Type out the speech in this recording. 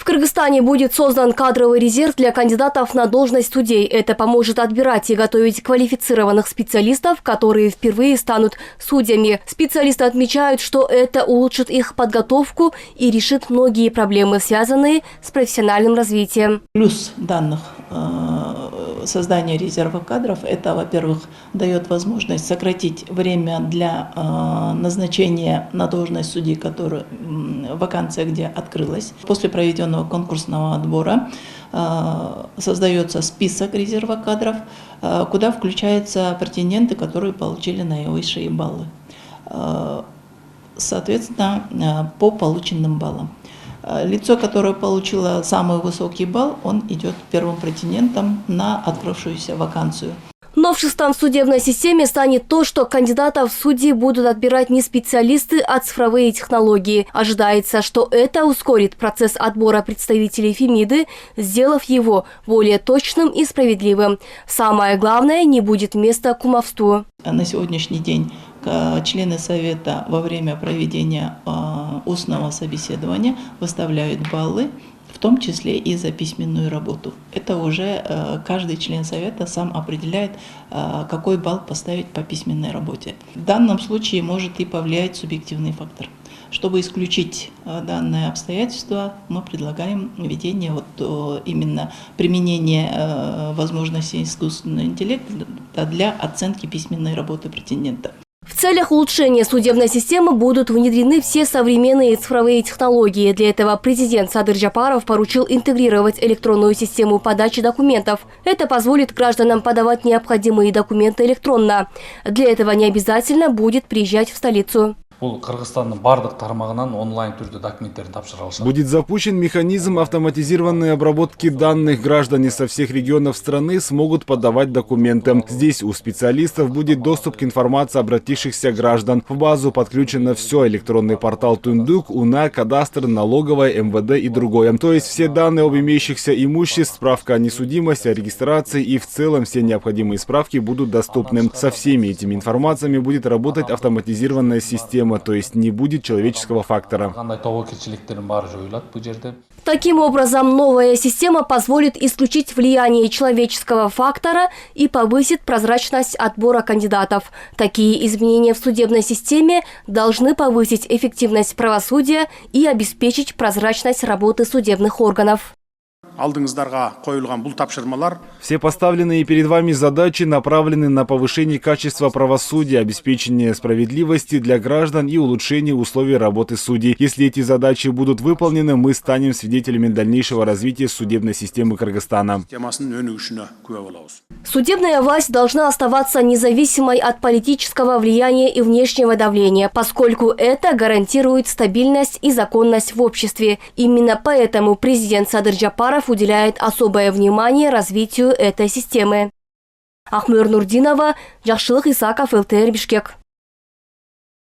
Кыргызстане будет создан кадровый резерв для кандидатов на должность судей. Это поможет отбирать и готовить квалифицированных специалистов, которые впервые станут судьями. Специалисты отмечают, что это улучшит их подготовку и решит многие проблемы, связанные с профессиональным развитием. Плюс данных создания резерва кадров – это, во-первых, дает возможность сократить время для назначения на должность судьи, вакансия где открылась. После проведенного конкурсного отбора создается список резерва кадров, куда включаются претенденты, которые получили наивысшие баллы, соответственно, по полученным баллам. Лицо, которое получило самый высокий балл, он идет первым претендентом на открывшуюся вакансию. Новшеством в судебной системе станет то, что кандидатов в судьи будут отбирать не специалисты, а цифровые технологии. Ожидается, что это ускорит процесс отбора представителей Фемиды, сделав его более точным и справедливым. Самое главное, не будет места кумовству. На сегодняшний день члены Совета во время проведения устного собеседования выставляют баллы, в том числе и за письменную работу. Это уже каждый член Совета сам определяет, какой балл поставить по письменной работе. В данном случае может и повлиять субъективный фактор. Чтобы исключить данное обстоятельство, мы предлагаем введение именно применения возможностей искусственного интеллекта для оценки письменной работы претендента. В целях улучшения судебной системы будут внедрены все современные цифровые технологии. Для этого президент Садыр Жапаров поручил интегрировать электронную систему подачи документов. Это позволит гражданам подавать необходимые документы электронно. Для этого не обязательно будет приезжать в столицу. Будет запущен механизм автоматизированной обработки данных. Граждане со всех регионов страны смогут подавать документы. Здесь у специалистов будет доступ к информации обратившихся граждан. В базу подключено все: электронный портал Тундук, УНА, кадастр, налоговая, МВД и другое. То есть все данные об имеющихся имуществ, справка о несудимости, о регистрации и в целом все необходимые справки будут доступны. Со всеми этими информациями будет работать автоматизированная система. То есть не будет человеческого фактора. Таким образом, новая система позволит исключить влияние человеческого фактора и повысит прозрачность отбора кандидатов. Такие изменения в судебной системе должны повысить эффективность правосудия и обеспечить прозрачность работы судебных органов. Все поставленные перед вами задачи направлены на повышение качества правосудия, обеспечение справедливости для граждан и улучшение условий работы судей. Если эти задачи будут выполнены, мы станем свидетелями дальнейшего развития судебной системы Кыргызстана. Судебная власть должна оставаться независимой от политического влияния и внешнего давления, поскольку это гарантирует стабильность и законность в обществе. Именно поэтому президент Садыр Жапаров уделяет особое внимание развитию этой системы. Ахмыр Нурдинова, Жакшылык Исаков, ЛТР, Бишкек.